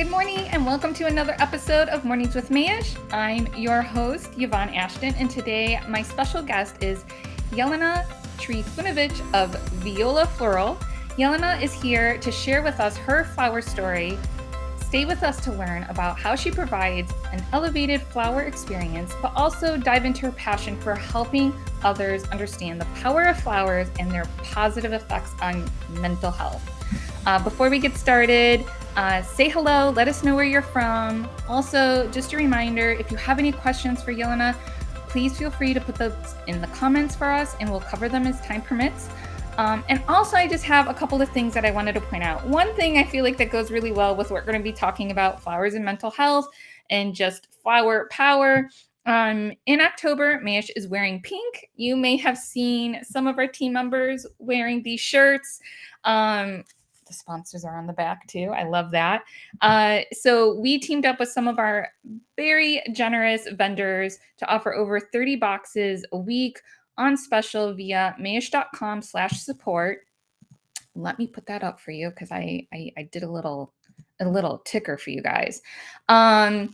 Good morning and welcome to another episode of Mornings with Mayish. I'm your host, Yvonne Ashton, and today my special guest is Jelena Trifunovic of Viola Floral. Jelena is here to share with us her flower story. Stay with us to learn about how she provides an elevated flower experience, but also dive into her passion for helping others understand the power of flowers and their positive effects on mental health. Before we get started, say hello, let us know where you're from. Also, just a reminder, if you have any questions for Jelena, please feel free to put those in the comments for us and we'll cover them as time permits. And also, I just have a couple of things that I wanted to point out. One thing I feel like that goes really well with what we're going to be talking about, flowers and mental health and just flower power. In October, Mayish is wearing pink. You may have seen some of our team members wearing these shirts. The sponsors are on the back too. I love that. So we teamed up with some of our very generous vendors to offer over 30 boxes a week on special via mayish.com/support. Let me put that up for you because I did a little ticker for you guys. And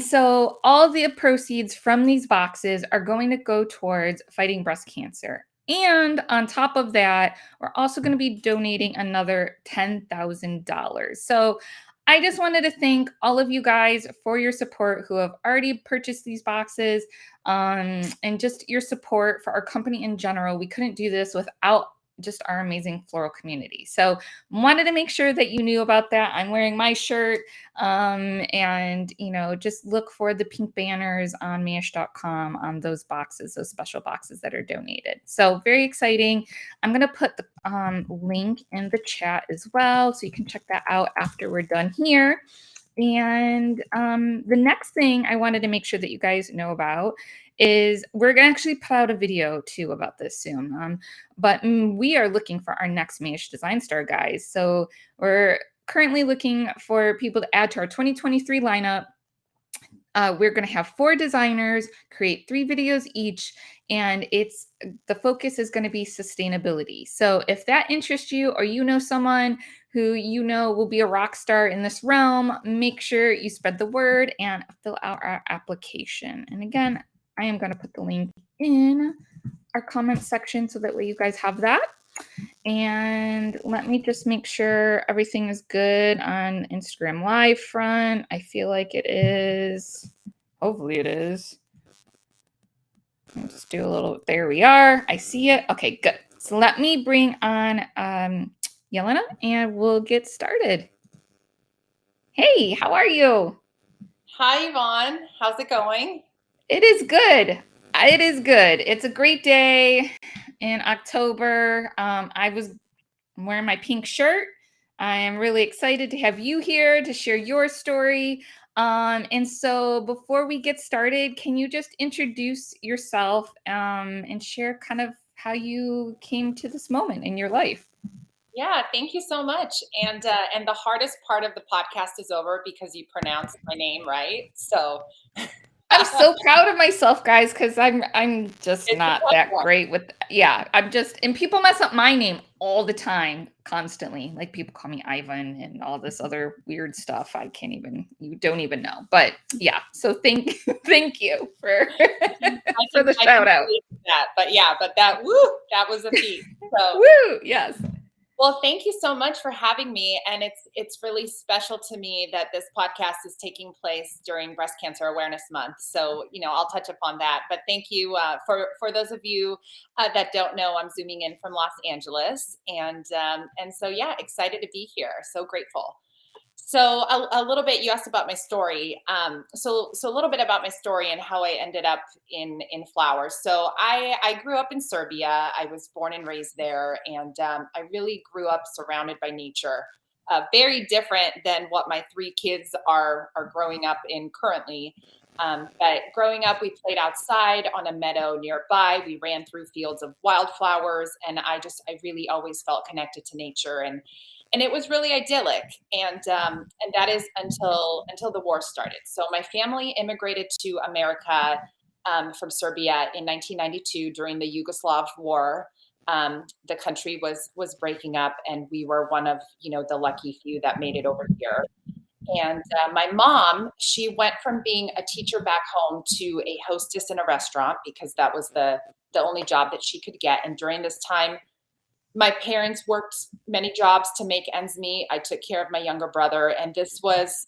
so all the proceeds from these boxes are going to go towards fighting breast cancer. And on top of that, we're also going to be donating another $10,000. So I just wanted to thank all of you guys for your support who have already purchased these boxes, and just your support for our company in general. We couldn't do this without just our amazing floral community. So wanted to make sure that you knew about that. I'm wearing my shirt, and just look for the pink banners on mayish.com on those boxes, those special boxes that are donated. So very exciting. I'm going to put the link in the chat as well, so you can check that out after we're done here. And the next thing I wanted to make sure that you guys know about is we're going to actually put out a video too about this soon. But we are looking for our next Mayish Design Star, guys. So we're currently looking for people to add to our 2023 lineup. We're going to have 4 designers create 3 videos each, and the focus is going to be sustainability. So if that interests you, or you know someone who you know will be a rock star in this realm, make sure you spread the word and fill out our application. And again, I am going to put the link in our comment section so that way you guys have that. And let me just make sure everything is good on Instagram Live front. I feel like it is. Hopefully it is. Let's do a little, there we are. I see it. Okay, good. So let me bring on Jelena and we'll get started. Hey, how are you? Hi, Yvonne. How's it going? It is good. It is good. It's a great day in October. I was wearing my pink shirt. I am really excited to have you here to share your story. And so before we get started, can you just introduce yourself and share kind of how you came to this moment in your life? Yeah, thank you so much. And the hardest part of the podcast is over because you pronounced my name right. So I'm so proud of myself, guys, because I'm just it's a not tough that one. great with, yeah, I'm just, and people mess up my name all the time, constantly. Like people call me Ivan and all this other weird stuff. You don't even know. But yeah, so thank you for for the I can shout out. believe that. But yeah, that was a feat. So Woo, yes. well, thank you so much for having me. And it's really special to me that this podcast is taking place during Breast Cancer Awareness Month. So, I'll touch upon that. But thank you for those of you that don't know. I'm zooming in from Los Angeles, and so yeah, excited to be here. So grateful. So a little bit, you asked about my story. So a little bit about my story and how I ended up in flowers. So I grew up in Serbia. I was born and raised there, and I really grew up surrounded by nature. Very different than what my 3 kids are growing up in currently. But growing up, we played outside on a meadow nearby. We ran through fields of wildflowers, and I really always felt connected to nature, and it was really idyllic. And that is until the war started. So my family immigrated to America from Serbia in 1992 during the Yugoslav War. The country was breaking up, and we were one of the lucky few that made it over here. And my mom, she went from being a teacher back home to a hostess in a restaurant because that was the only job that she could get. And during this time, my parents worked many jobs to make ends meet. I took care of my younger brother, and this was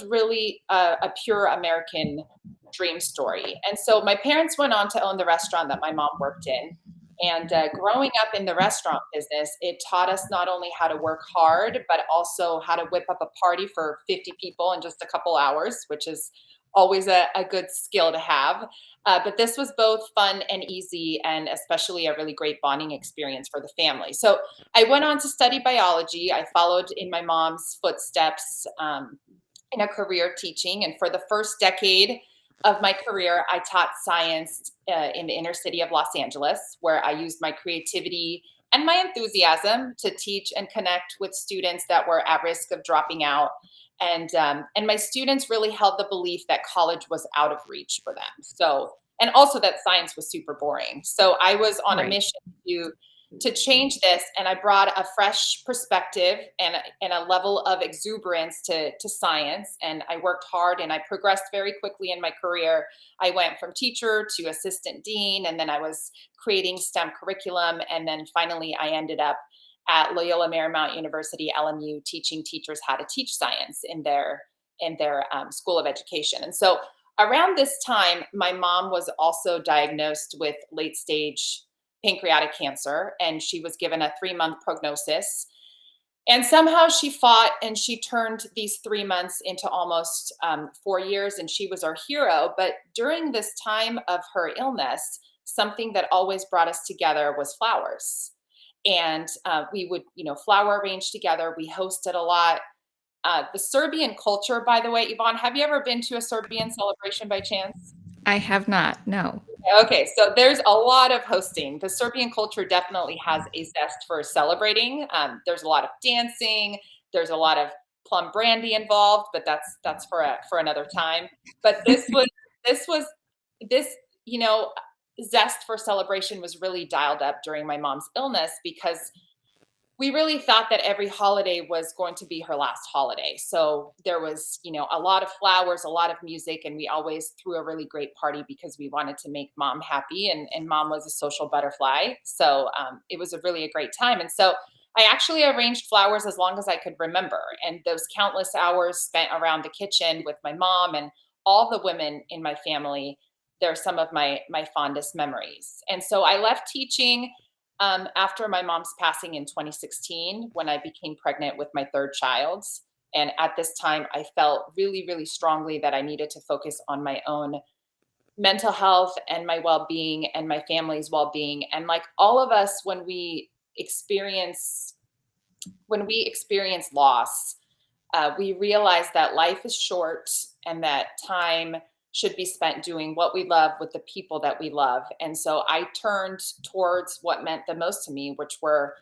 really a pure American dream story. And so my parents went on to own the restaurant that my mom worked in. And growing up in the restaurant business, it taught us not only how to work hard, but also how to whip up a party for 50 people in just a couple hours, which is always a good skill to have. But this was both fun and easy, and especially a really great bonding experience for the family. So I went on to study biology. I followed in my mom's footsteps in a career teaching. And for the first decade of my career, I taught science in the inner city of Los Angeles, where I used my creativity and my enthusiasm to teach and connect with students that were at risk of dropping out. And my students really held the belief that college was out of reach for them. So, and also that science was super boring. So I was on a Right. mission to change this, and I brought a fresh perspective and a level of exuberance to science. And I worked hard, and I progressed very quickly in my career. I went from teacher to assistant dean, and then I was creating STEM curriculum, and then finally I ended up at Loyola Marymount University, LMU, teaching teachers how to teach science in their school of education. And so around this time, my mom was also diagnosed with late stage pancreatic cancer, and she was given a 3-month prognosis. And somehow she fought, and she turned these 3 months into almost 4 years, and she was our hero. But during this time of her illness, something that always brought us together was flowers. And we would, flower arrange together. We hosted a lot. The Serbian culture, by the way, Yvonne, have you ever been to a Serbian celebration by chance? I have not. No. Okay, so there's a lot of hosting. The Serbian culture definitely has a zest for celebrating. There's a lot of dancing. There's a lot of plum brandy involved, but that's for another time. But this was this you know zest for celebration was really dialed up during my mom's illness because we really thought that every holiday was going to be her last holiday. So there was, a lot of flowers, a lot of music, and we always threw a really great party because we wanted to make mom happy. And mom was a social butterfly. So it was a great time. And so I actually arranged flowers as long as I could remember. And those countless hours spent around the kitchen with my mom and all the women in my family, they're some of my fondest memories. And so I left teaching after my mom's passing in 2016 when I became pregnant with my third child. And at this time, I felt really, really strongly that I needed to focus on my own mental health and my well being and my family's well being. And like all of us, when we experience loss, we realize that life is short and that time should be spent doing what we love with the people that we love. And so I turned towards what meant the most to me, which were,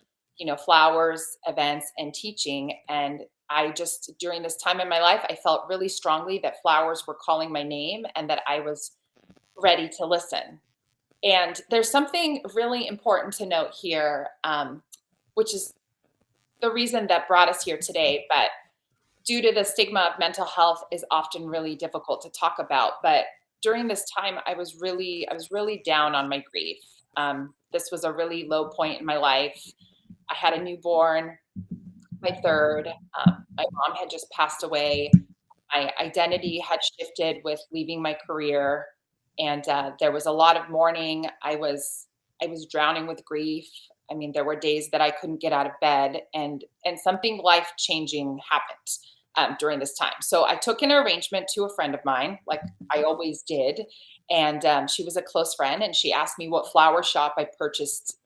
flowers, events, and teaching. And I just, during this time in my life, I felt really strongly that flowers were calling my name and that I was ready to listen. And there's something really important to note here, which is the reason that brought us here today. But due to the stigma of mental health is often really difficult to talk about. But during this time, I was really down on my grief. This was a really low point in my life. I had a newborn, my third. My mom had just passed away. My identity had shifted with leaving my career, and there was a lot of mourning. I was drowning with grief. I mean, there were days that I couldn't get out of bed, and something life changing happened during this time. So I took an arrangement to a friend of mine, like I always did, and she was a close friend, and she asked me what flower shop I purchased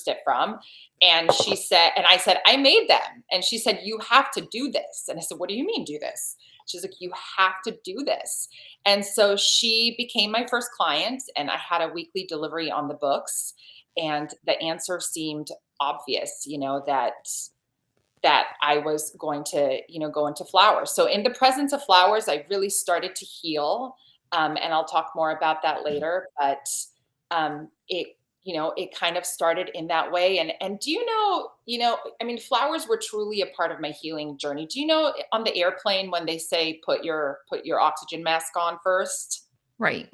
it from, and I said I made them, and she said you have to do this, and I said what do you mean do this? She's like you have to do this, and so she became my first client, and I had a weekly delivery on the books, and the answer seemed obvious, that I was going to, go into flowers. So in the presence of flowers, I really started to heal. And I'll talk more about that later. But it it kind of started in that way. And do I mean, flowers were truly a part of my healing journey. Do you know on the airplane when they say put your oxygen mask on first? Right.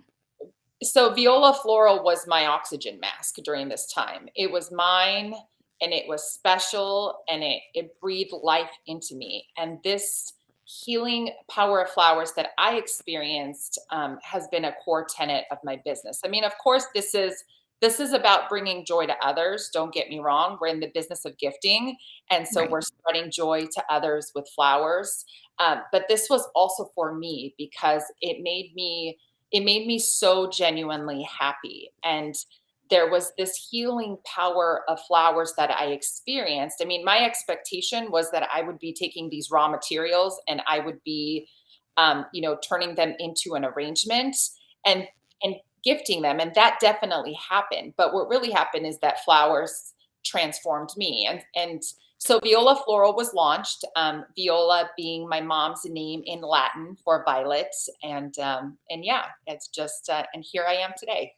So Viola Floral was my oxygen mask during this time. It was mine and it was special and it breathed life into me. And this healing power of flowers that I experienced has been a core tenet of my business. I mean, of course, this is about bringing joy to others. Don't get me wrong. We're in the business of gifting, and so Right. we're spreading joy to others with flowers. But this was also for me because it made me so genuinely happy. And there was this healing power of flowers that I experienced. I mean, my expectation was that I would be taking these raw materials and I would be, turning them into an arrangement and and gifting them, and that definitely happened. But what really happened is that flowers transformed me, and so Viola Floral was launched. Viola being my mom's name in Latin for violet, and yeah, it's just and here I am today.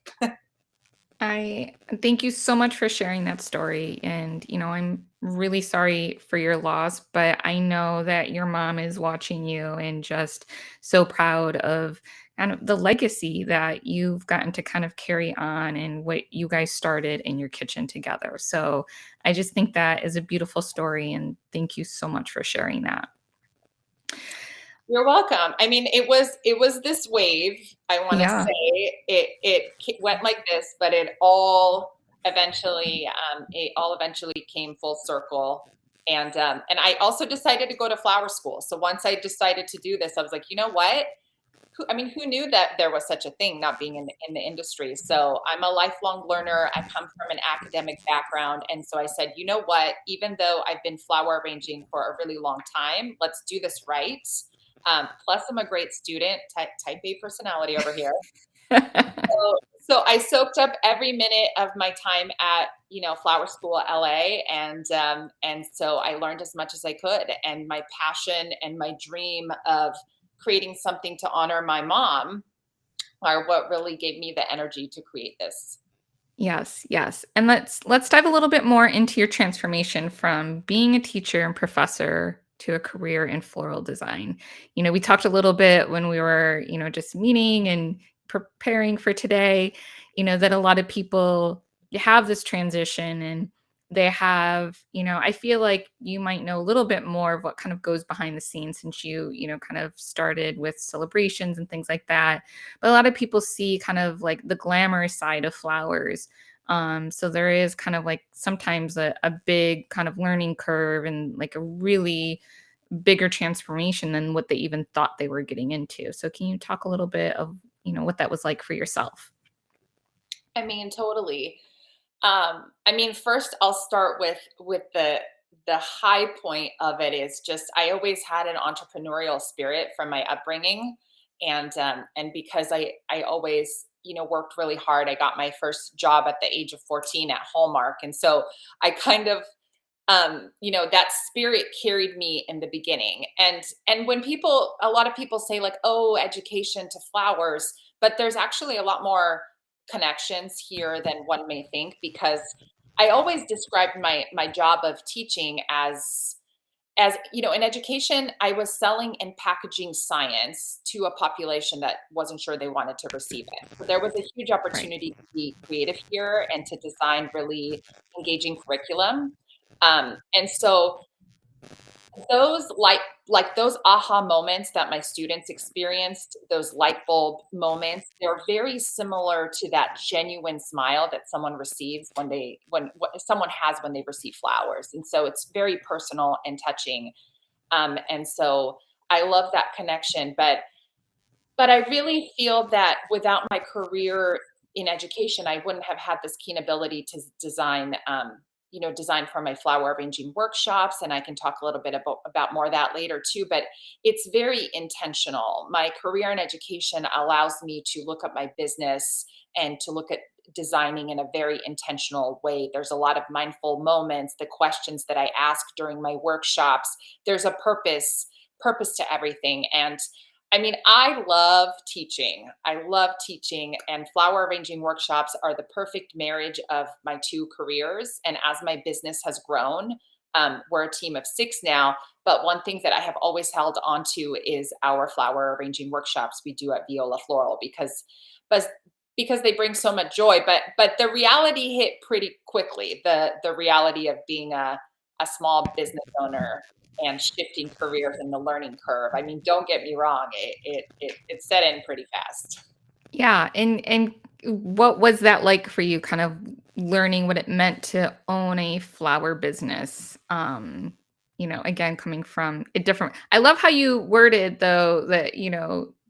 I thank you so much for sharing that story. And, I'm really sorry for your loss, but I know that your mom is watching you and just so proud of kind of the legacy that you've gotten to kind of carry on and what you guys started in your kitchen together. So I just think that is a beautiful story. And thank you so much for sharing that. You're welcome. I mean, it was this wave. I want to Yeah. say went like this, but it all eventually came full circle. And I also decided to go to flower school. So once I decided to do this, I was like, you know what? I mean, who knew that there was such a thing, not being in the industry? So I'm a lifelong learner. I come from an academic background. And so I said, you know what? Even though I've been flower arranging for a really long time, let's do this right. Plus, I'm a great student, type A personality over here. So I soaked up every minute of my time at Flower School LA, and so I learned as much as I could. And my passion and my dream of creating something to honor my mom are what really gave me the energy to create this. Yes, yes. And let's dive a little bit more into your transformation from being a teacher and professor to a career in floral design. We talked a little bit when we were, just meeting and preparing for today, that a lot of people have this transition and they have, I feel like you might know a little bit more of what kind of goes behind the scenes since you kind of started with celebrations and things like that. But a lot of people see kind of like the glamorous side of flowers. So there is kind of like sometimes a big kind of learning curve and like a really bigger transformation than what they even thought they were getting into. So can you talk a little bit of, what that was like for yourself? I mean, totally. I mean, first I'll start with the high point of it is just I always had an entrepreneurial spirit from my upbringing, and because I always worked really hard. I got my first job at the age of 14 at Hallmark, and so I kind of that spirit carried me in the beginning. And when a lot of people say like, oh, education to flowers, but there's actually a lot more connections here than one may think, because I always described my job of teaching as in education, I was selling and packaging science to a population that wasn't sure they wanted to receive it. So there was a huge Right. opportunity to be creative here and to design really engaging curriculum. And so those like those aha moments that my students experienced, those light bulb moments, they're very similar to that genuine smile that someone receives when what someone has when they receive flowers. And so it's very personal and touching. And so I love that connection. But I really feel that without my career in education, I wouldn't have had this keen ability to design, design for my flower arranging workshops. And I can talk a little bit about more of that later too. But it's very intentional. My career in education allows me to look at my business and to look at designing in a very intentional way. There's a lot of mindful moments, the questions that I ask during my workshops. There's a purpose to everything. And I mean, I love teaching. I love teaching, and flower arranging workshops are the perfect marriage of my two careers. And as my business has grown, we're a team of six now. But one thing that I have always held onto is our flower arranging workshops we do at Viola Floral but because they bring so much joy. But the reality hit pretty quickly. The reality of being a small business owner and shifting careers and the learning curve. I mean, don't get me wrong, it set in pretty fast. Yeah, and what was that like for you, kind of learning what it meant to own a flower business? Again, coming from a different I love how you worded though that,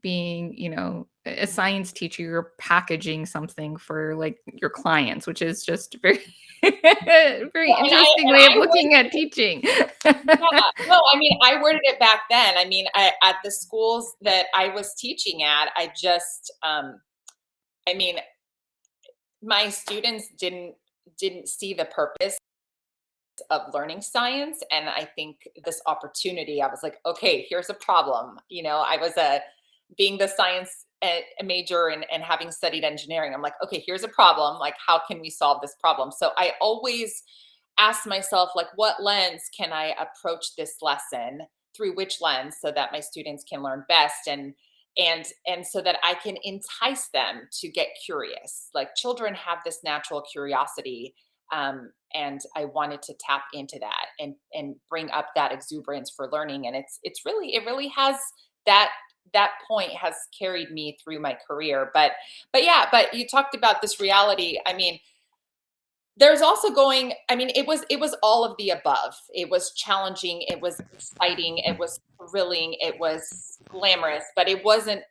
being, a science teacher, you're packaging something for like your clients, which is just very very Well, interesting and way of I looking at teaching. yeah, no, I mean, I worded it back then. I mean, at the schools that I was teaching at, I mean, my students didn't see the purpose of learning science, and I think this opportunity, I was like, okay, here's a problem. I was a being the science major and having studied engineering. I'm like, okay, here's a problem. Like, how can we solve this problem? So I always ask myself, like, what lens can I approach this lesson through, which lens, so that my students can learn best, and so that I can entice them to get curious. Like, children have this natural curiosity, and I wanted to tap into that and bring up that exuberance for learning. And it really has that point has carried me through my career. But yeah, but you talked about this reality. I mean, there's also going I mean, it was all of the above. It was challenging, it was exciting, it was thrilling, it was glamorous, but it wasn't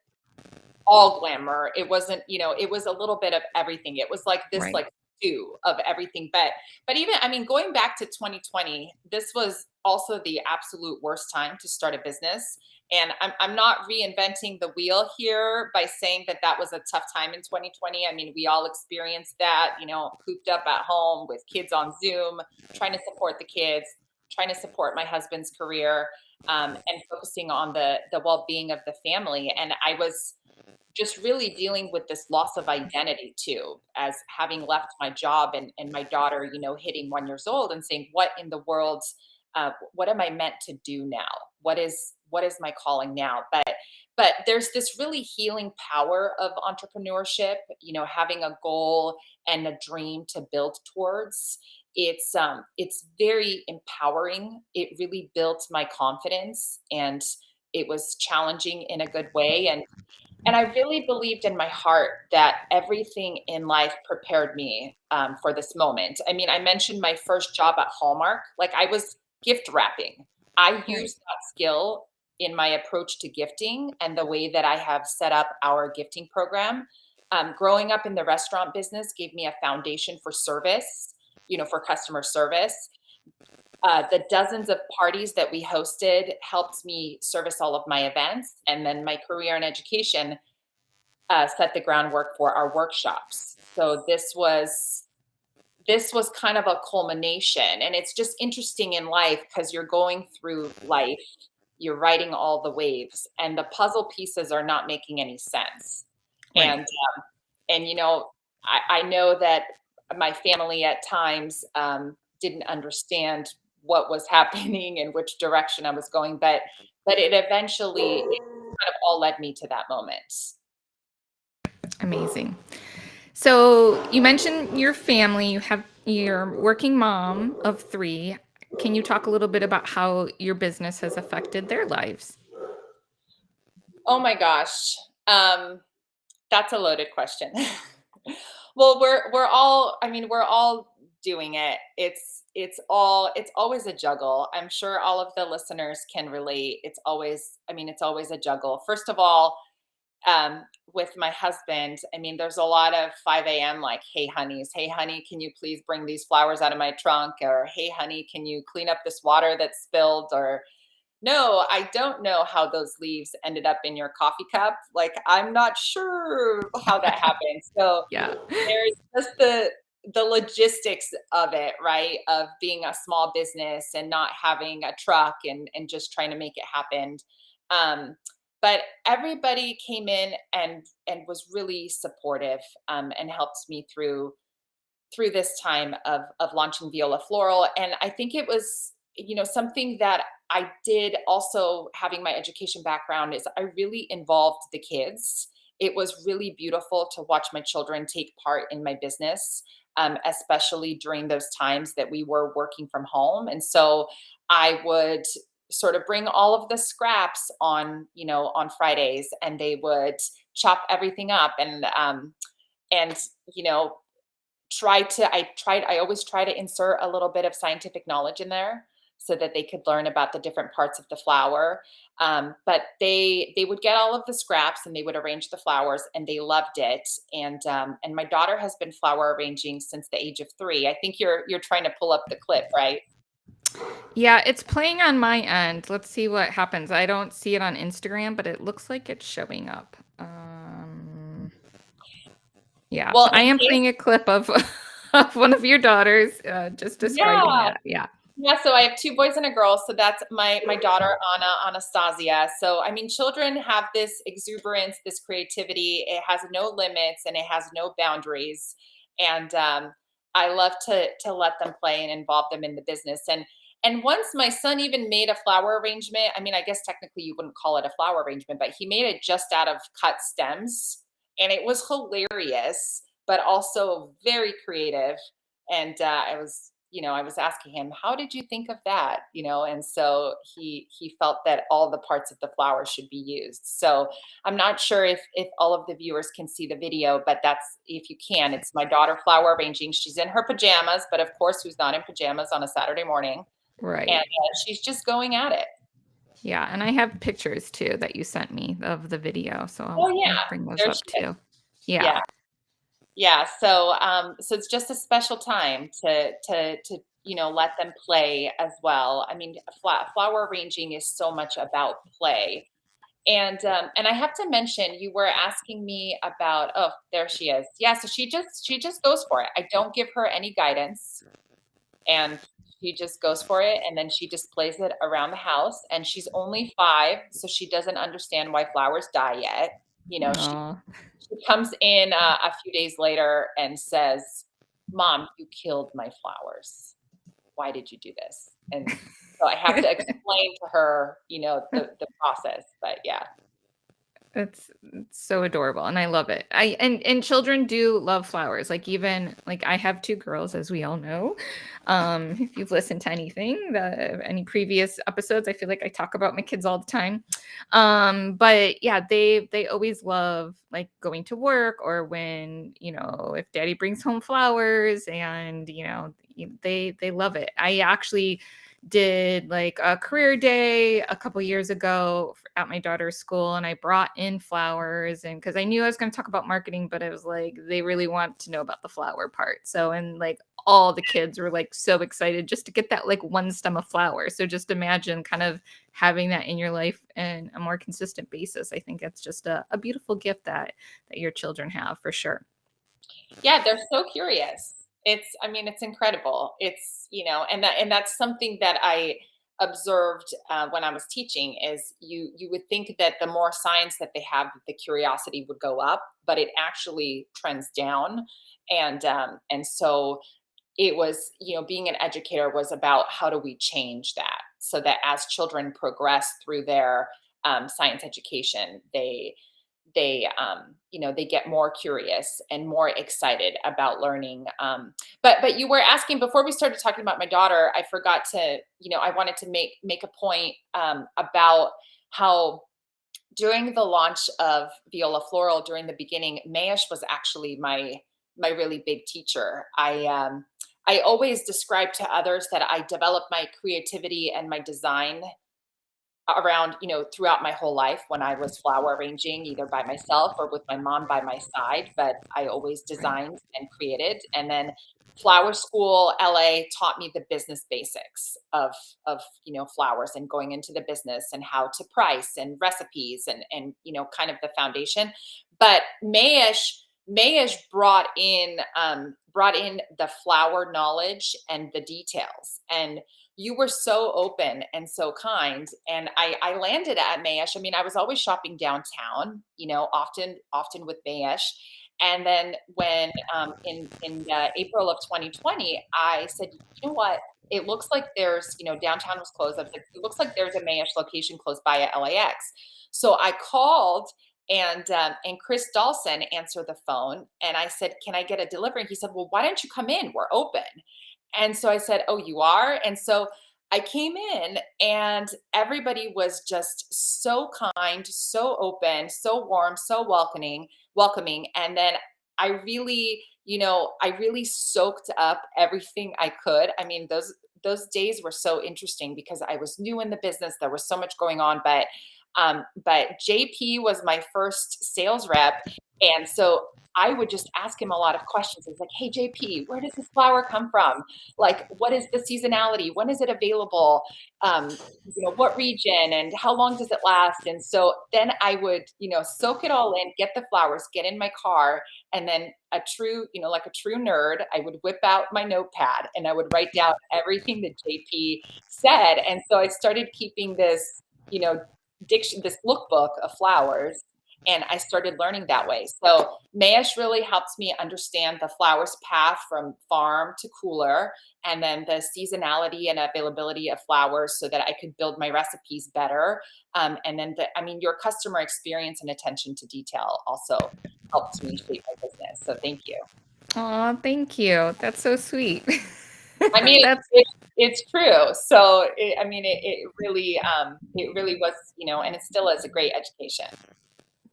all glamour. It wasn't, it was a little bit of everything. It was like this Right. like stew of everything. But even, I mean, going back to 2020, this was also the absolute worst time to start a business. And I'm not reinventing the wheel here by saying that that was a tough time in 2020. I mean, we all experienced that, cooped up at home with kids on Zoom, trying to support the kids, trying to support my husband's career, and focusing on the well-being of the family. And I was just really dealing with this loss of identity too, as having left my job, and my daughter, hitting 1 years old, and saying, what in the world, what am I meant to do now? What is my calling now? But there's this really healing power of entrepreneurship, having a goal and a dream to build towards. It's very empowering. It really built my confidence, and it was challenging in a good way. And I really believed in my heart that everything in life prepared me, for this moment. I mean, I mentioned my first job at Hallmark. Like, I was gift wrapping. I Right. used that skill in my approach to gifting and the way that I have set up our gifting program. Growing up in the restaurant business gave me a foundation for service, for customer service. The dozens of parties that we hosted helped me service all of my events. And then my career in education set the groundwork for our workshops. So this was kind of a culmination, and it's just interesting in life because you're going through life, you're riding all the waves, and the puzzle pieces are not making any sense. Right. And I know that my family at times, didn't understand what was happening and which direction I was going, but it kind of all led me to that moment. Amazing. So you mentioned your family. You're working mom of three. Can you talk a little bit about how your business has affected their lives? Oh my gosh. Um, that's a loaded question. Well, we're all doing it. It's always a juggle. I'm sure all of the listeners can relate. It's always a juggle. First of all, with my husband, I mean, there's a lot of 5 a.m. like, hey honeys, hey honey, can you please bring these flowers out of my trunk? Or hey honey, can you clean up this water that's spilled? Or no, I don't know how those leaves ended up in your coffee cup. Like, I'm not sure how that happened. So Yeah. there's just the logistics of it, right? Of being a small business and not having a truck, and just trying to make it happen. Um, but everybody came in and was really supportive, and helped me through this time of launching Viola Floral. And I think it was, something that I did also, having my education background, is I really involved the kids. It was really beautiful to watch my children take part in my business, especially during those times that we were working from home. And so I would sort of bring all of the scraps on Fridays, and they would chop everything up, and you know I always try to insert a little bit of scientific knowledge in there so that they could learn about the different parts of the flower. But they would get all of the scraps and they would arrange the flowers, and they loved it. And my daughter has been flower arranging since the age of 3. I think you're trying to pull up the clip, right? Yeah, it's playing on my end. Let's see what happens. I don't see it on Instagram, but it looks like it's showing up. Yeah, Well, I in am case playing a clip of of one of your daughters, just describing Yeah. that. Yeah. Yeah, so I have 2 boys and a girl, so that's my daughter, Anna Anastasia. So, I mean, children have this exuberance, this creativity. It has no limits and it has no boundaries. And, I love to let them play and involve them in the business. And once my son even made a flower arrangement. I mean, I guess technically you wouldn't call it a flower arrangement, but he made it just out of cut stems, and it was hilarious, but also very creative. And I was asking him, how did you think of that? And so he felt that all the parts of the flower should be used. So I'm not sure if all of the viewers can see the video, but that's, if you can, it's my daughter flower arranging. She's in her pajamas, but of course, who's not in pajamas on a Saturday morning? And Right. she's just going at it. Yeah, and I have pictures too that you sent me of the video, so Oh I'll yeah, bring those there up she is. too. Yeah. Yeah. Yeah, so it's just a special time to let them play as well. I mean, flower arranging is so much about play. And I have to mention, you were asking me about, oh, there she is. Yeah, so she just goes for it. I don't give her any guidance, and she just goes for it, and then she displays it around the house. And she's only 5, so she doesn't understand why flowers die yet. Oh. She comes in a few days later and says, "Mom, you killed my flowers. Why did you do this?" And so I have to explain to her, the process. But yeah. It's so adorable, and I love it. And children do love flowers. Like, even like, I have 2 girls, as we all know. If you've listened to any previous episodes, I feel like I talk about my kids all the time. But yeah, they always love, like, going to work, or when, if daddy brings home flowers, and, they love it. I actually did like a career day a couple years ago at my daughter's school, and I brought in flowers, and because I knew I was going to talk about marketing, but I was like, they really want to know about the flower part. So, and like, all the kids were like so excited just to get that like one stem of flower. So just imagine kind of having that in your life in a more consistent basis. I think it's just a beautiful gift that your children have, for sure. Yeah, they're so curious. I mean, it's incredible. And that's something that I observed when I was teaching, is you would think that the more science that they have, the curiosity would go up, but it actually trends down. And so it was, being an educator was about, how do we change that, so that as children progress through their science education, they get more curious and more excited about learning. But you were asking before we started talking about my daughter. I forgot to, I wanted to make a point about how, during the launch of Viola Floral, during the beginning, Mayesh was actually my really big teacher. I always describe to others that I developed my creativity and my design around, throughout my whole life, when I was flower arranging, either by myself or with my mom by my side. But I always Right. designed and created. And then flower school LA taught me the business basics of flowers, and going into the business, and how to price, and recipes, and kind of the foundation. But Mayesh brought in the flower knowledge and the details. And you were so open and so kind. And I landed at Mayesh. I mean, I was always shopping downtown, often with Mayesh. And then when in April of 2020, I said, you know what? It looks like there's, downtown was closed. I was like, it looks like there's a Mayesh location close by at LAX. So I called and Chris Dawson answered the phone and I said, can I get a delivery? And he said, well, why don't you come in? We're open. And so I said, oh, you are? And so I came in and everybody was just so kind, so open, so warm, so welcoming. And then I really soaked up everything I could. I mean, those days were so interesting because I was new in the business. There was so much going on, but JP was my first sales rep. And so I would just ask him a lot of questions. It's like, hey, JP, where does this flower come from? Like, what is the seasonality? When is it available? Um, what region and how long does it last? And so then I would, soak it all in, get the flowers, get in my car, and then like a true nerd, I would whip out my notepad and I would write down everything that JP said. And so I started keeping you know, this lookbook of flowers, and I started learning that way. So Mayesh really helps me understand the flowers path from farm to cooler, and then the seasonality and availability of flowers so that I could build my recipes better. And then your customer experience and attention to detail also helped me shape my business. So thank you. Oh, thank you. That's so sweet. I mean, That's it's true. So it really was, and it still is a great education.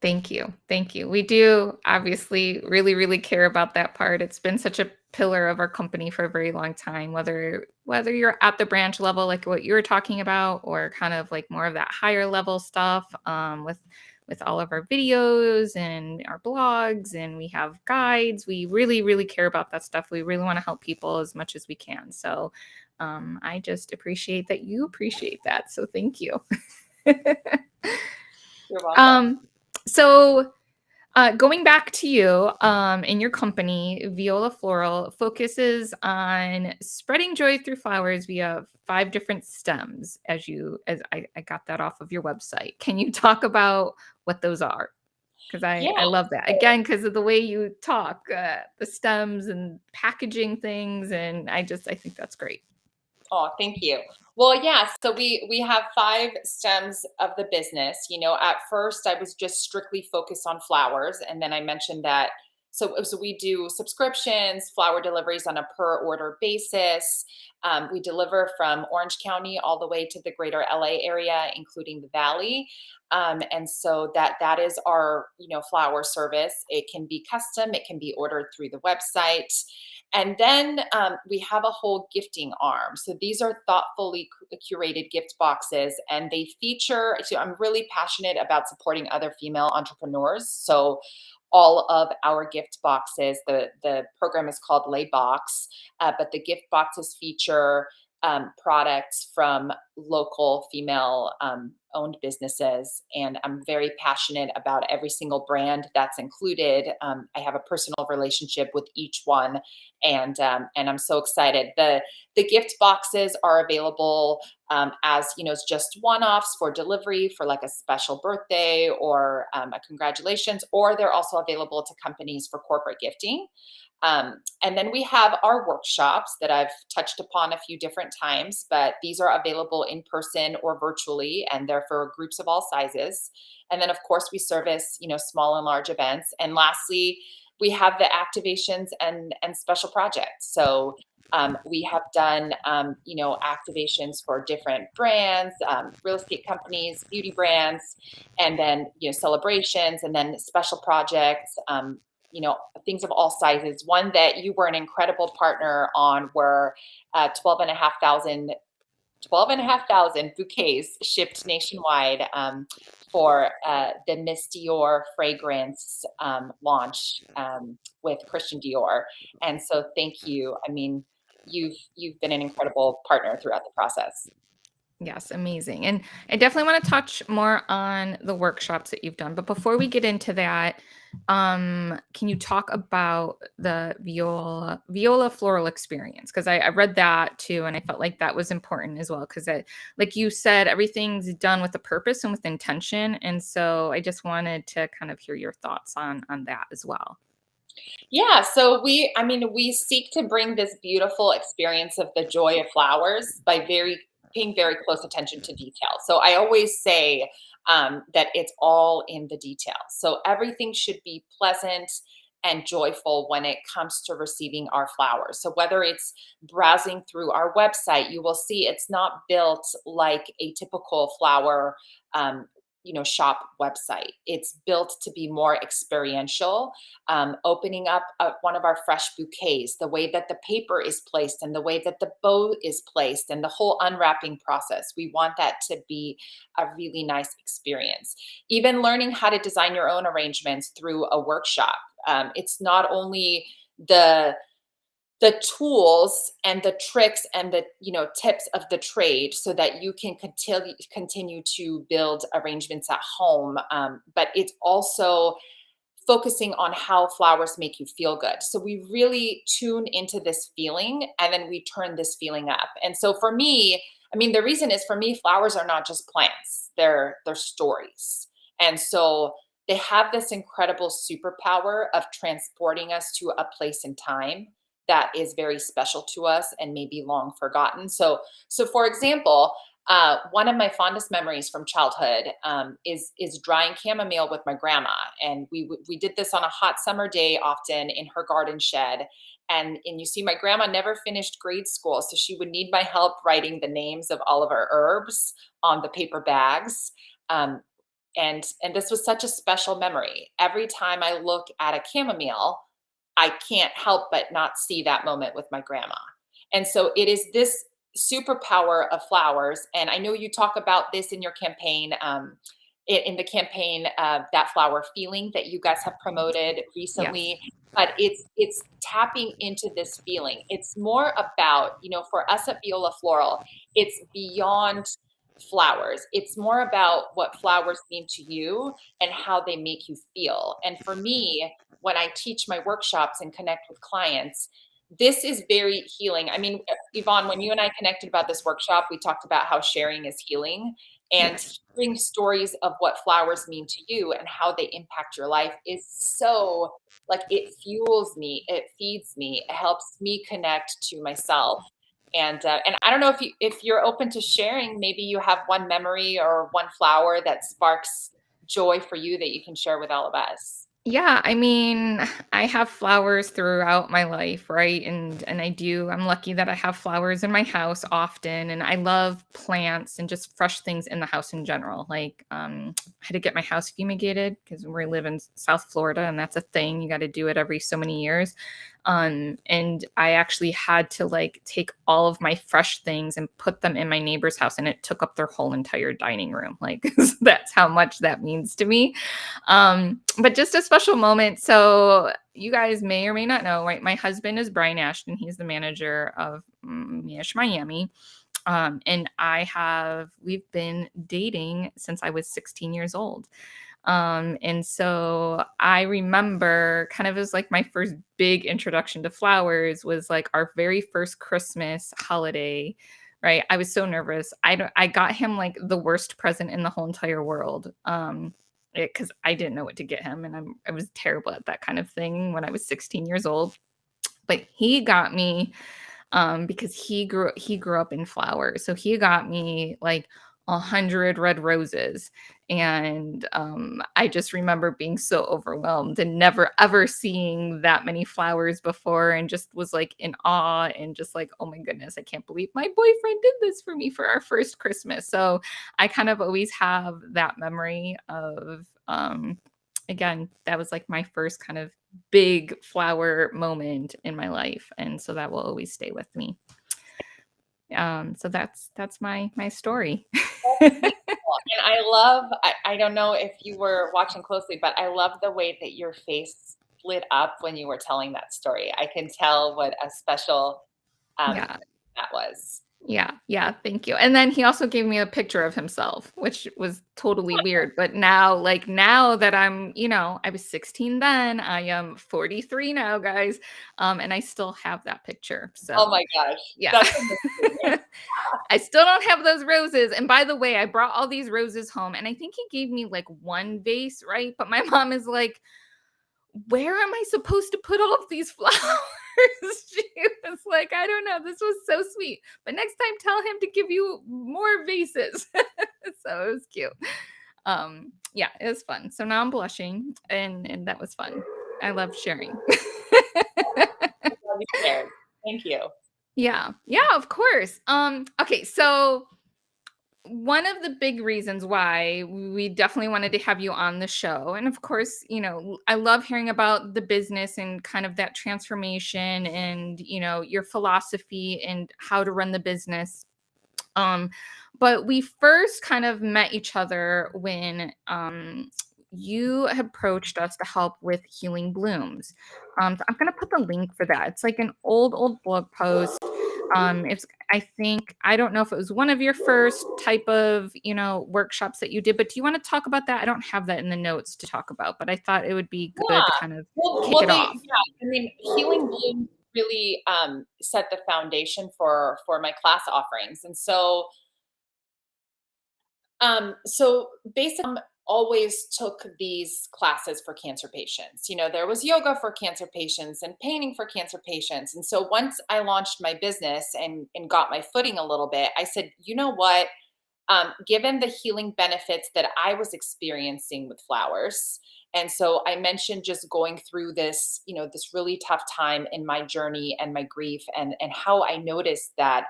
Thank you. Thank you. We do obviously really, really care about that part. It's been such a pillar of our company for a very long time, whether you're at the branch level, like what you were talking about, or kind of like more of that higher level stuff, with all of our videos and our blogs, and we have guides. We really, really care about that stuff. We really want to help people as much as we can. So I just appreciate that you appreciate that. So thank you. You're welcome. So going back to you, in your company, Viola Floral focuses on spreading joy through flowers via 5 different stems, as I got that off of your website. Can you talk about what those are? Because Yeah. I love that. Again, because of the way you talk, the stems and packaging things, and I think that's great. Oh, thank you. Well, yeah, so we have 5 stems of the business. At first I was just strictly focused on flowers, and then I mentioned that so we do subscriptions, flower deliveries on a per order basis. We deliver from Orange County all the way to the greater LA area, including the Valley. And so that is our, flower service. It can be custom, it can be ordered through the website. And then we have a whole gifting arm. So these are thoughtfully curated gift boxes, and they feature. So I'm really passionate about supporting other female entrepreneurs. So all of our gift boxes, the program is called Laybox, but the gift boxes feature products from local female owned businesses. And I'm very passionate about every single brand that's included. I have a personal relationship with each one. And I'm so excited. The gift boxes are available as as just one-offs for delivery for like a special birthday or a congratulations, or they're also available to companies for corporate gifting. And then we have our workshops that I've touched upon a few different times, but these are available in person or virtually, and they're for groups of all sizes. And then, of course, we service, small and large events. And lastly, we have the activations and special projects. So we have done, activations for different brands, real estate companies, beauty brands, and then, celebrations, and then special projects, things of all sizes. One that you were an incredible partner on were 12,500 bouquets shipped nationwide for the Miss Dior fragrance launch with Christian Dior. And so thank you. I mean, you've been an incredible partner throughout the process. Yes, amazing. And I definitely want to touch more on the workshops that you've done. But before we get into that, can you talk about the Viola floral experience? Because I read that too, and I felt like that was important as well. Because like you said, everything's done with a purpose and with intention. And so I just wanted to kind of hear your thoughts on that as well. Yeah, so we seek to bring this beautiful experience of the joy of flowers by paying very close attention to detail. So I always say that it's all in the details. So everything should be pleasant and joyful when it comes to receiving our flowers. So whether it's browsing through our website, you will see it's not built like a typical flower um, shop website. It's built to be more experiential, opening up one of our fresh bouquets, the way that the paper is placed and the way that the bow is placed and the whole unwrapping process. We want that to be a really nice experience. Even learning how to design your own arrangements through a workshop. It's not only the tools and the tricks and the tips of the trade so that you can continue to build arrangements at home, but it's also focusing on how flowers make you feel good. So we really tune into this feeling and then we turn this feeling up. And so for me, I mean, the reason is, for me, flowers are not just plants, they're stories. And so they have this incredible superpower of transporting us to a place in time that is very special to us and maybe long forgotten. So for example, one of my fondest memories from childhood is drying chamomile with my grandma, and we did this on a hot summer day, often in her garden shed. And you see, my grandma never finished grade school, so she would need my help writing the names of all of our herbs on the paper bags. Um, and this was such a special memory. Every time I look at a chamomile, I can't help but not see that moment with my grandma. And so it is this superpower of flowers. And I know you talk about this in your campaign, in the campaign, that flower feeling that you guys have promoted Yes. recently. But it's tapping into this feeling. It's more about, for us at Viola Floral, it's beyond flowers. It's more about what flowers mean to you and how they make you feel. And for me, when I teach my workshops and connect with clients, this is very healing. I mean, Yvonne, when you and I connected about this workshop, we talked about how sharing is healing, and Yes. hearing stories of what flowers mean to you and how they impact your life is so, like, it fuels me, it feeds me, it helps me connect to myself. And I don't know if you're open to sharing. Maybe you have one memory or one flower that sparks joy for you that you can share with all of us. Yeah, I mean, I have flowers throughout my life, right? And I'm lucky that I have flowers in my house often, and I love plants and just fresh things in the house in general. Like I had to get my house fumigated because we live in South Florida and that's a thing. You got to do it every so many years. And I actually had to like take all of my fresh things and put them in my neighbor's house, and it took up their whole entire dining room. Like that's how much that means to me. But just a special moment. So you guys may or may not know, right? My husband is Brian Ashton. He's the manager of Mish Miami. And we've been dating since I was 16 years old. And so I remember kind of as like my first big introduction to flowers was like our very first Christmas holiday, right? I was so nervous. I got him like the worst present in the whole entire world. Because I didn't know what to get him, and I was terrible at that kind of thing when I was 16 years old. But he got me because he grew up in flowers. So he got me like 100 red roses. And I just remember being so overwhelmed and never ever seeing that many flowers before, and just was like in awe and just like, oh my goodness, I can't believe my boyfriend did this for me for our first Christmas. So I kind of always have that memory of again, that was like my first kind of big flower moment in my life, and so that will always stay with me. So that's my story. That's beautiful. And I don't know if you were watching closely, but I love the way that your face lit up when you were telling that story. I can tell what a special Yeah. that was. Yeah, thank you. And then he also gave me a picture of himself, which was totally weird. But now, like now that I was 16 then, I am 43 now, guys. And I still have that picture. Oh So my gosh, yeah. that's amazing. I still don't have those roses. And by the way, I brought all these roses home and I think he gave me like one vase, right? But my mom is like, where am I supposed to put all of these flowers? She was like, I don't know. This was so sweet. But next time, tell him to give you more vases. So it was cute. Yeah, it was fun. So now I'm blushing, and that was fun. I love sharing. Love you shared. Thank you. Yeah, of course. Okay, so one of the big reasons why we definitely wanted to have you on the show, and of course, I love hearing about the business and kind of that transformation and, your philosophy and how to run the business. um but we first kind of met each other when you approached us to help with Healing Blooms. So I'm going to put the link for that. It's like an old blog post. It's I think I don't know if it was one of your first type of workshops that you did, but do you want to talk about that? I don't have that in the notes to talk about, but I thought it would be good to Yeah. kind of Well, kick it off. I mean, Healing Bloom really set the foundation for my class offerings, and so basically, always took these classes for cancer patients. There was yoga for cancer patients and painting for cancer patients. And so once I launched my business and got my footing a little bit, I said, you know what? Given the healing benefits that I was experiencing with flowers. And so I mentioned just going through this, this really tough time in my journey and my grief and how I noticed that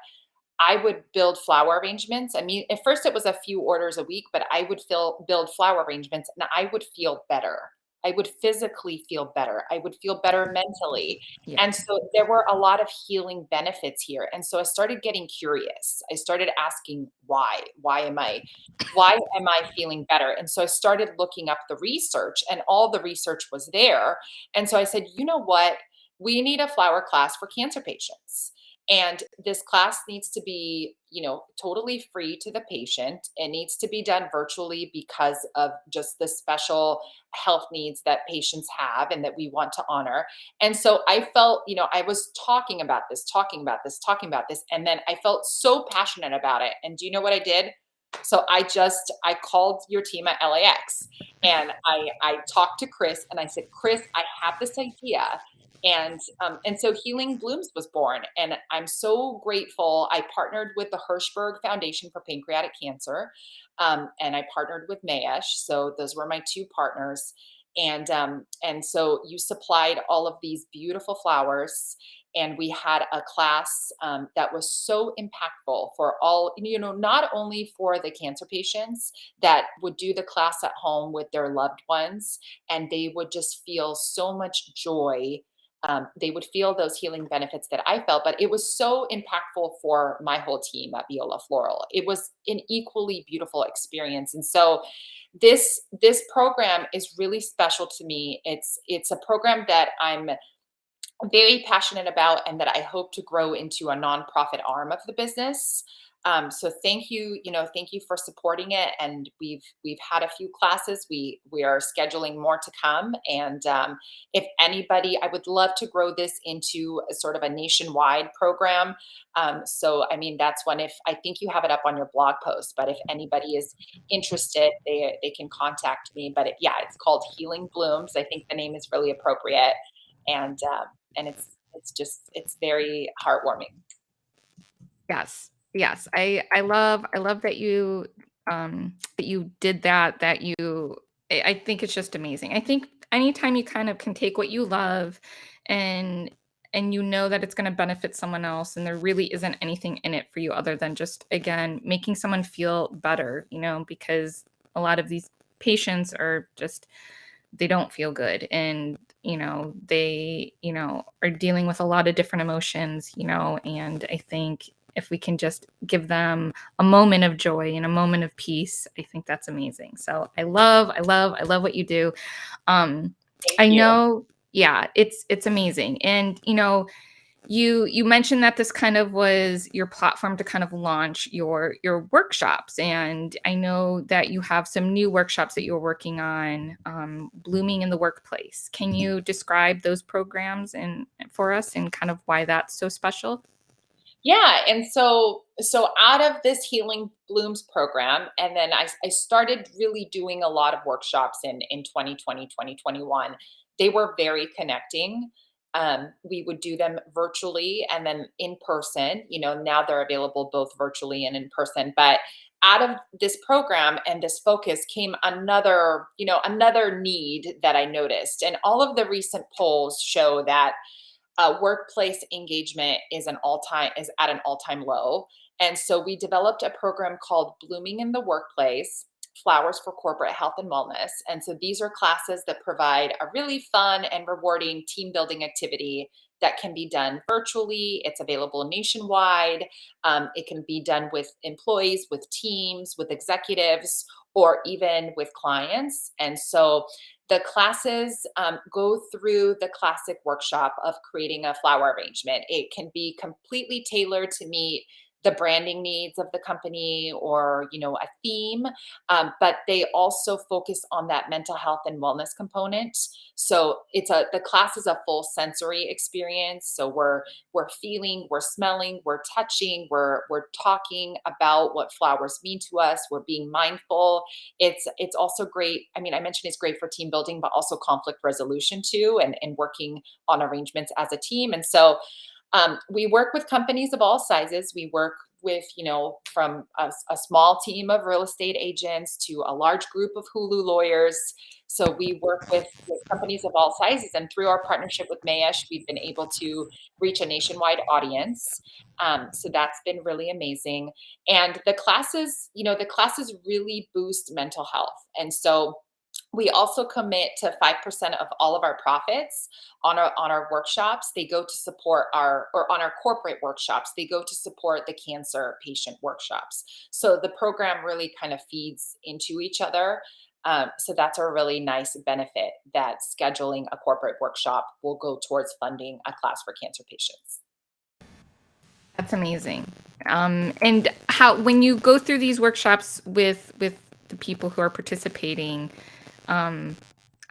I would build flower arrangements. I mean, at first it was a few orders a week, but I would build flower arrangements and I would feel better. I would physically feel better. I would feel better mentally. And Yes. so there were a lot of healing benefits here. And so I started getting curious. I started asking why? Why am I feeling better? And so I started looking up the research and all the research was there. And so I said, you know what? We need a flower class for cancer patients. And this class needs to be, totally free to the patient. It needs to be done virtually because of just the special health needs that patients have and that we want to honor. And so I felt, I was talking about this, talking about this, talking about this. And then I felt so passionate about it. And do you know what I did? So I called your team at LAX and I talked to Chris and I said, Chris, I have this idea and so Healing Blooms was born, and I'm so grateful. I partnered with the Hirschberg Foundation for Pancreatic Cancer, and I partnered with Mayesh. So those were my two partners, and so you supplied all of these beautiful flowers, and we had a class that was so impactful for all. Not only for the cancer patients that would do the class at home with their loved ones, and they would just feel so much joy. They would feel those healing benefits that I felt, but it was so impactful for my whole team at Viola Floral. It was an equally beautiful experience, and so this program is really special to me. It's a program that I'm very passionate about and that I hope to grow into a nonprofit arm of the business. So thank you for supporting it. And we've had a few classes. We are scheduling more to come. And if anybody, I would love to grow this into a sort of a nationwide program. So I mean, that's one. If I think you have it up on your blog post, but if anybody is interested, they can contact me. But yeah, it's called Healing Blooms. I think the name is really appropriate, and it's very heartwarming. Yes. I love that you did that, I think it's just amazing. I think anytime you kind of can take what you love and you know that it's going to benefit someone else and there really isn't anything in it for you other than just again making someone feel better, because a lot of these patients are just they don't feel good and they are dealing with a lot of different emotions, and I think if we can just give them a moment of joy and a moment of peace, I think that's amazing. So I love what you do. um Thank I you. know, yeah, it's amazing. And You mentioned that this kind of was your platform to kind of launch your workshops, and I know that you have some new workshops that you're working on, blooming in the workplace. Can you describe those programs and for us and kind of why that's so special? Yeah, and so out of this Healing Blooms program, and then I started really doing a lot of workshops in 2020, 2021. They were very connecting. We would do them virtually and then in person. Now they're available both virtually and in person. But out of this program and this focus came another need that I noticed. And all of the recent polls show that workplace engagement is at an all-time low. And so we developed a program called Blooming in the Workplace, Flowers for Corporate Health and Wellness. And so these are classes that provide a really fun and rewarding team building activity that can be done virtually. It's available nationwide. It can be done with employees, with teams, with executives, or even with clients. And so the classes go through the classic workshop of creating a flower arrangement. It can be completely tailored to meet the branding needs of the company or a theme, but they also focus on that mental health and wellness component. So the class is a full sensory experience. So we're feeling, we're smelling, we're touching, we're talking about what flowers mean to us. We're being mindful. It's also great. I mean, I mentioned it's great for team building, but also conflict resolution too, and working on arrangements as a team. And so we work with companies of all sizes. We work with, from a small team of real estate agents to a large group of Hulu lawyers. So we work with companies of all sizes. And through our partnership with Mayesh, we've been able to reach a nationwide audience. So that's been really amazing. And the classes really boost mental health. And so we also commit to 5% of all of our profits on our workshops. They go to support on our corporate workshops, they go to support the cancer patient workshops. So the program really kind of feeds into each other. So that's a really nice benefit that scheduling a corporate workshop will go towards funding a class for cancer patients. That's amazing. And how when you go through these workshops with the people who are participating, um,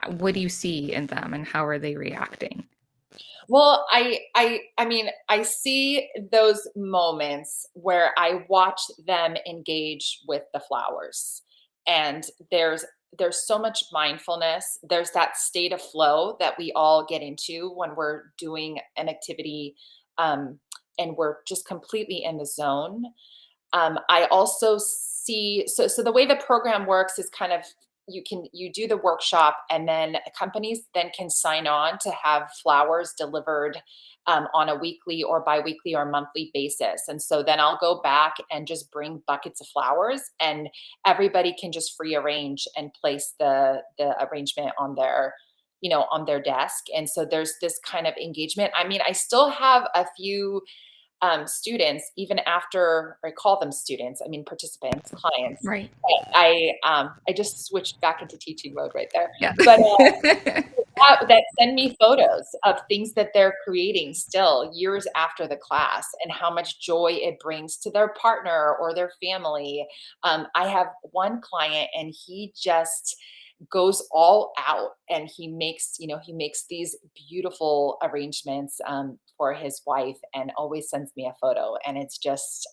what do you see in them and how are they reacting? Well, I mean, I see those moments where I watch them engage with the flowers. And there's so much mindfulness. There's that state of flow that we all get into when we're doing an activity, um, and we're just completely in the zone. I also see so the way the program works is kind of you do the workshop and then companies then can sign on to have flowers delivered on a weekly or biweekly or monthly basis. And so then I'll go back and just bring buckets of flowers and everybody can just free arrange and place the arrangement on their desk. And so there's this kind of engagement. I mean, I still have a few students, even after I call them students, I mean participants, clients. Right. I just switched back into teaching mode right there. Yeah. But that send me photos of things that they're creating still years after the class and how much joy it brings to their partner or their family. I have one client and he just goes all out and he makes these beautiful arrangements for his wife and always sends me a photo and it's just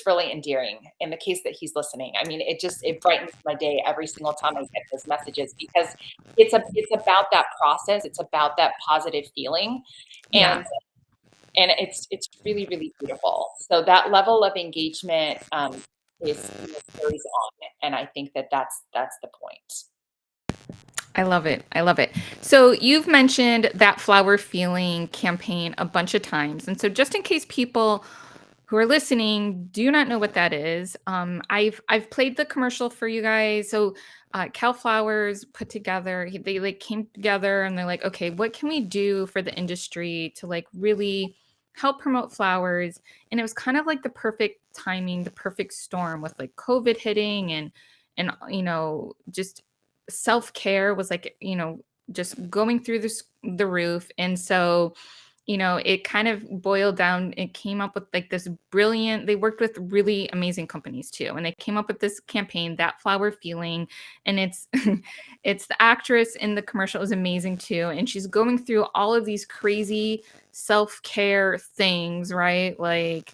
really endearing in the case that he's listening. I mean, it brightens my day every single time I get those messages because it's about that process. It's about that positive feeling. Yeah. And it's really, really beautiful. So that level of engagement carries on, and I think that that's the point. I love it. I love it. So you've mentioned that flower feeling campaign a bunch of times. And so just in case people who are listening do not know what that is, I've played the commercial for you guys. So Cal Flowers put together, they like came together and they're like, okay, what can we do for the industry to like really help promote flowers? And it was kind of like the perfect timing, the perfect storm with like COVID hitting and just self-care was like, just going through the roof. And so it kind of boiled down, it came up with like this brilliant, they worked with really amazing companies too. And they came up with this campaign, That Flower Feeling. And it's it's the actress in the commercial is amazing too. And she's going through all of these crazy self-care things, right? Like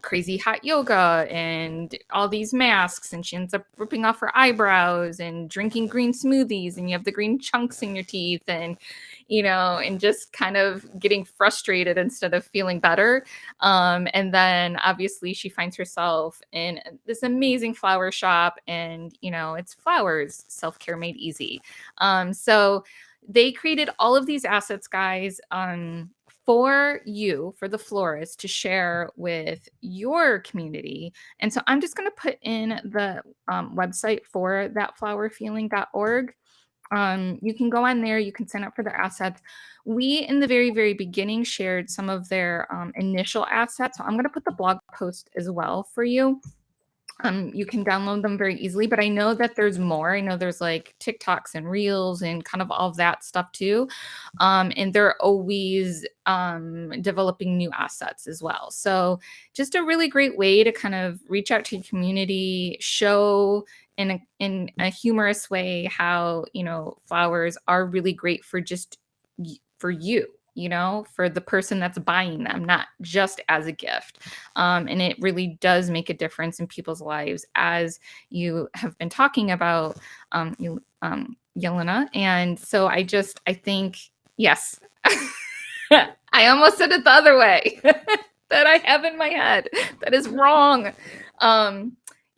crazy hot yoga and all these masks, and she ends up ripping off her eyebrows and drinking green smoothies, and you have the green chunks in your teeth, and and just kind of getting frustrated instead of feeling better. And then obviously she finds herself in this amazing flower shop, and it's flowers, self-care made easy. So they created all of these assets, guys, for you, for the florist to share with your community. And so I'm just going to put in the website for thatflowerfeeling.org. You can go on there, you can sign up for their assets. We, in the very, very beginning, shared some of their initial assets. So I'm going to put the blog post as well for you. You can download them very easily, but I know that there's more. I know there's like TikToks and Reels and kind of all of that stuff too. And they're always developing new assets as well. So just a really great way to kind of reach out to your community, show in a humorous way how, flowers are really great for just for you, for the person that's buying them, not just as a gift. And it really does make a difference in people's lives, as you have been talking about, Yelena. And so I think, yes, I almost said it the other way that I have in my head. That is wrong.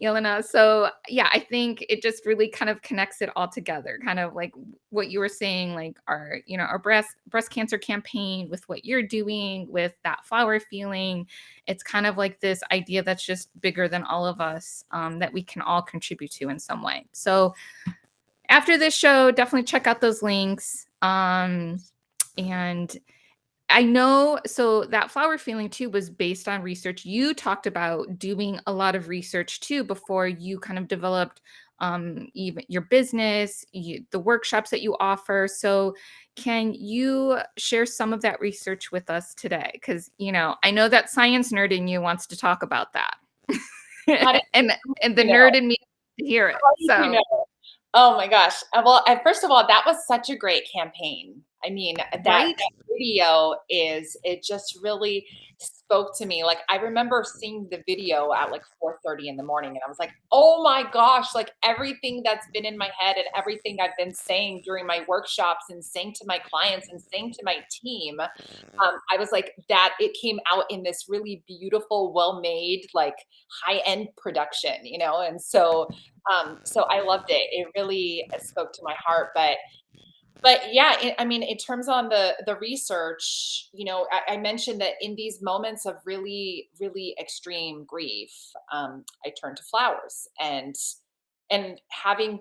Yelena. So yeah, I think it just really kind of connects it all together, kind of like what you were saying, like our breast cancer campaign with what you're doing with That Flower Feeling. It's kind of like this idea that's just bigger than all of us, that we can all contribute to in some way. So after this show, definitely check out those links. And I know, so That Flower Feeling too was based on research. You talked about doing a lot of research too before you kind of developed even your business, the workshops that you offer. So can you share some of that research with us today? Because I know that science nerd in you wants to talk about that, How did and the you know? nerd in me to hear it. How did you So know? Oh my gosh. Well, first of all, that was such a great campaign. I mean, right, that video it just really spoke to me. Like I remember seeing the video at like 4:30 in the morning and I was like, "Oh my gosh, like everything that's been in my head and everything I've been saying during my workshops and saying to my clients and saying to my team, I was like that it came out in this really beautiful, well-made, like high-end production, And so I loved it. It really spoke to my heart. But yeah, I mean, in terms on the research, I mentioned that in these moments of really, really extreme grief, I turned to flowers and having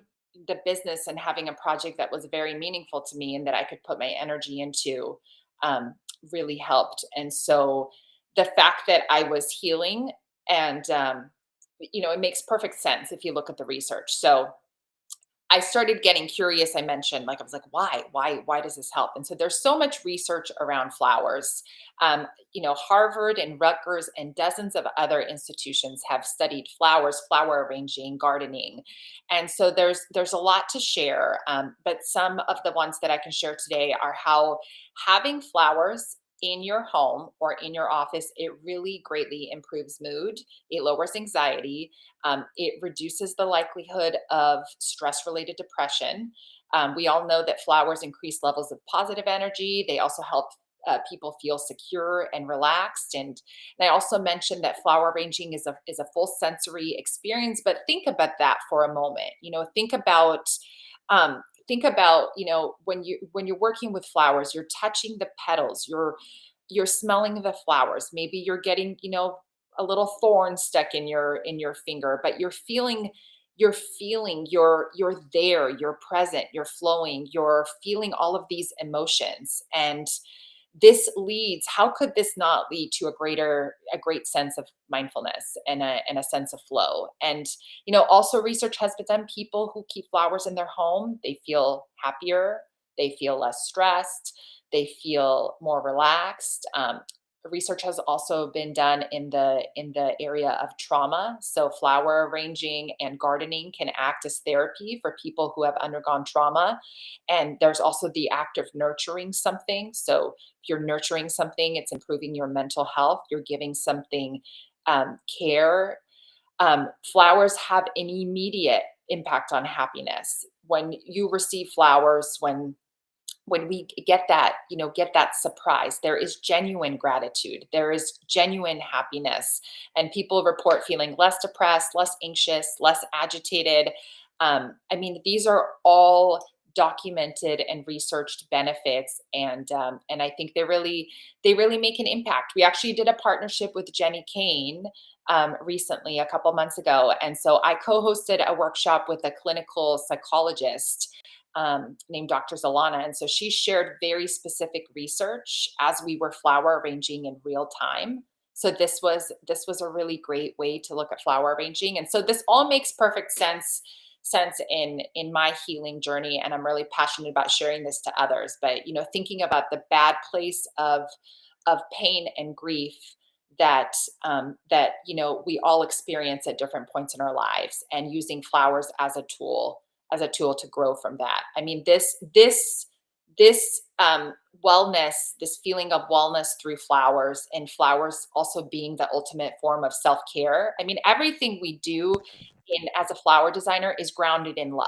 the business and having a project that was very meaningful to me and that I could put my energy into um, really helped. And so the fact that I was healing and it makes perfect sense if you look at the research. So I started getting curious. I mentioned, like, I was like, why does this help? And so there's so much research around flowers. Harvard and Rutgers and dozens of other institutions have studied flowers, flower arranging, gardening. And so there's a lot to share. But some of the ones that I can share today are how having flowers in your home or in your office, it really greatly improves mood. It lowers anxiety. It reduces the likelihood of stress related depression. We all know that flowers increase levels of positive energy. They also help people feel secure and relaxed. And I also mentioned that flower arranging is a full sensory experience. But think about that for a moment. Think about when you're working with flowers, you're touching the petals, you're smelling the flowers. Maybe you're getting a little thorn stuck in your finger, but you're there, you're present, you're flowing, you're feeling all of these emotions. And how could this not lead to a great sense of mindfulness and a sense of flow? And also research has been done. People who keep flowers in their home, they feel happier, they feel less stressed, They feel more relaxed. Research has also been done in the area of trauma. So flower arranging and gardening can act as therapy for people who have undergone trauma. And there's also the act of nurturing something. So if you're nurturing something, it's improving your mental health. You're giving something care. Flowers have an immediate impact on happiness. When you receive flowers, when we get that, get that surprise, there is genuine gratitude, there is genuine happiness, and people report feeling less depressed, less anxious, less agitated. I mean, these are all documented and researched benefits, and I think they really make an impact. We actually did a partnership with Jenny Kane recently, a couple months ago, and so I co-hosted a workshop with a clinical psychologist named Dr. Zalana. And so she shared very specific research as we were flower arranging in real time. So this was a really great way to look at flower arranging. And so this all makes perfect sense in my healing journey. And I'm really passionate about sharing this to others. But thinking about the bad place of pain and grief that we all experience at different points in our lives, and using flowers as a tool to grow from that. I mean, this wellness, this feeling of wellness through flowers, and flowers also being the ultimate form of self-care. I mean, everything we do in as a flower designer is grounded in love.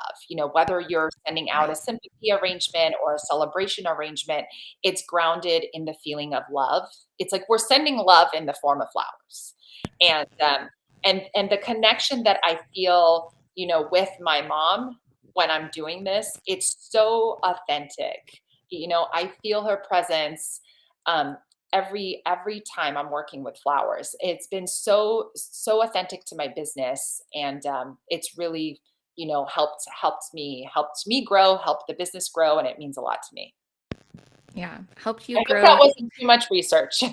Whether you're sending out a Right. sympathy arrangement or a celebration arrangement, it's grounded in the feeling of love. It's like we're sending love in the form of flowers. And the connection that I feel, with my mom when I'm doing this, it's so authentic. I feel her presence um, every time I'm working with flowers. It's been so authentic to my business, and it's really helped me grow, helped the business grow, and it means a lot to me. Yeah. Helped you I hope that grow. wasn't too much research.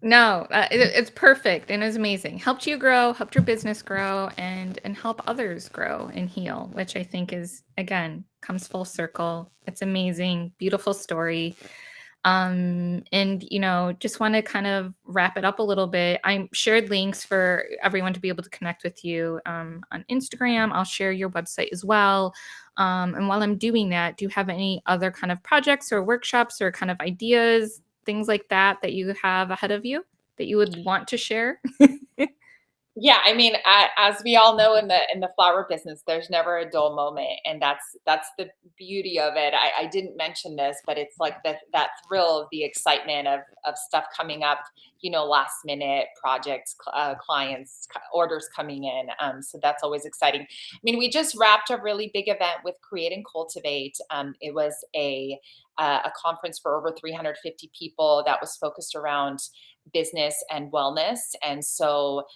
No, it's perfect and it's amazing. Helped you grow, helped your business grow, and help others grow and heal, which I think is, again, comes full circle. It's amazing, beautiful story. And just want to kind of wrap it up a little bit. I shared links for everyone to be able to connect with you on Instagram. I'll share your website as well. And while I'm doing that, do you have any other kind of projects or workshops or kind of ideas, things like that you have ahead of you that you would want to share? Yeah, I mean, as we all know in the flower business, there's never a dull moment, and that's the beauty of it. I didn't mention this, but it's like that thrill of the excitement of stuff coming up, last minute projects, clients, orders coming in. So that's always exciting. I mean, we just wrapped a really big event with Create and Cultivate. It was a conference for over 350 people that was focused around business and wellness, and so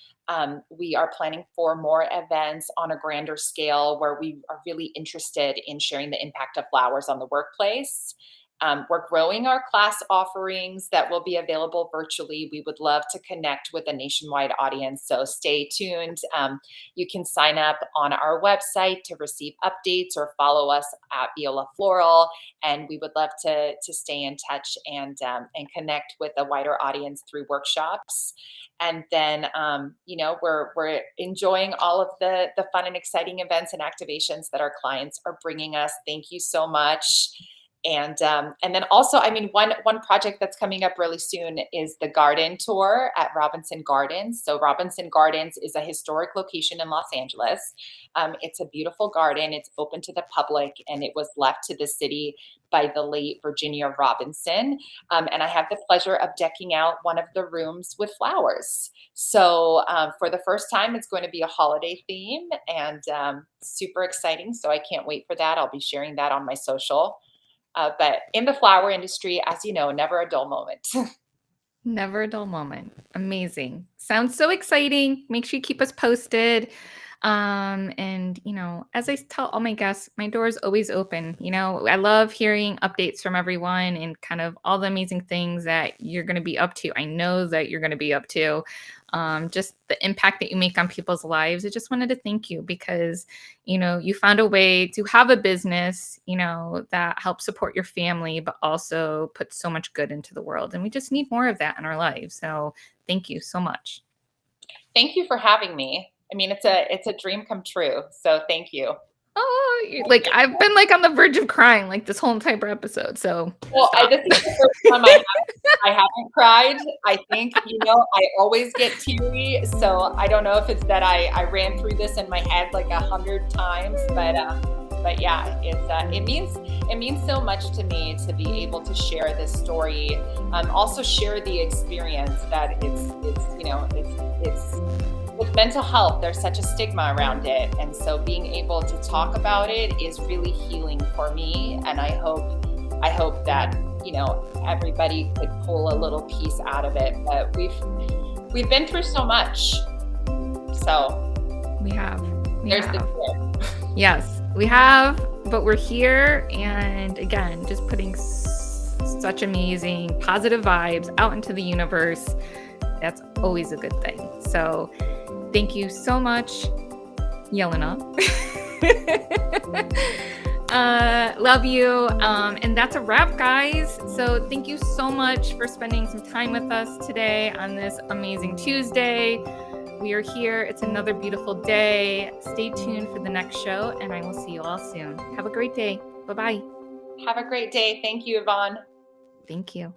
we are planning for more events on a grander scale where we are really interested in sharing the impact of flowers on the workplace. We're growing our class offerings that will be available virtually. We would love to connect with a nationwide audience, so stay tuned. You can sign up on our website to receive updates or follow us at Viola Floral, and we would love to stay in touch and connect with a wider audience through workshops. And then we're enjoying all of the fun and exciting events and activations that our clients are bringing us. Thank you so much. And then also, I mean, one project that's coming up really soon is the garden tour at Robinson Gardens. So Robinson Gardens is a historic location in Los Angeles. It's a beautiful garden. It's open to the public, and it was left to the city by the late Virginia Robinson. And I have the pleasure of decking out one of the rooms with flowers. So for the first time, it's going to be a holiday theme, and super exciting. So I can't wait for that. I'll be sharing that on my social. But in the flower industry, as you know, never a dull moment. Never a dull moment. Amazing. Sounds so exciting. Make sure you keep us posted. And, as I tell all my guests, my door is always open. I love hearing updates from everyone and kind of all the amazing things that you're going to be up to. I know that you're going to be up to. Just the impact that you make on people's lives. I just wanted to thank you because, you found a way to have a business, that helps support your family, but also puts so much good into the world. And we just need more of that in our lives. So thank you so much. Thank you for having me. I mean, it's a dream come true. So thank you. Oh, I've been on the verge of crying this whole entire episode. So Well, stop. this is the first time I haven't cried. I think, I always get teary. So I don't know if it's that I ran through this in my head 100 times, but yeah, it means so much to me to be able to share this story. Also share the experience that it's with mental health, there's such a stigma around it. And so being able to talk about it is really healing for me. And I hope that, everybody could pull a little piece out of it. But we've been through so much. So We have. there's the fear. Yes, we have, but we're here. And again, just putting such amazing positive vibes out into the universe. That's always a good thing. So thank you so much, Yelena. Love you. And that's a wrap, guys. So thank you so much for spending some time with us today on this amazing Tuesday. We are here. It's another beautiful day. Stay tuned for the next show, and I will see you all soon. Have a great day. Bye-bye. Have a great day. Thank you, Yvonne. Thank you.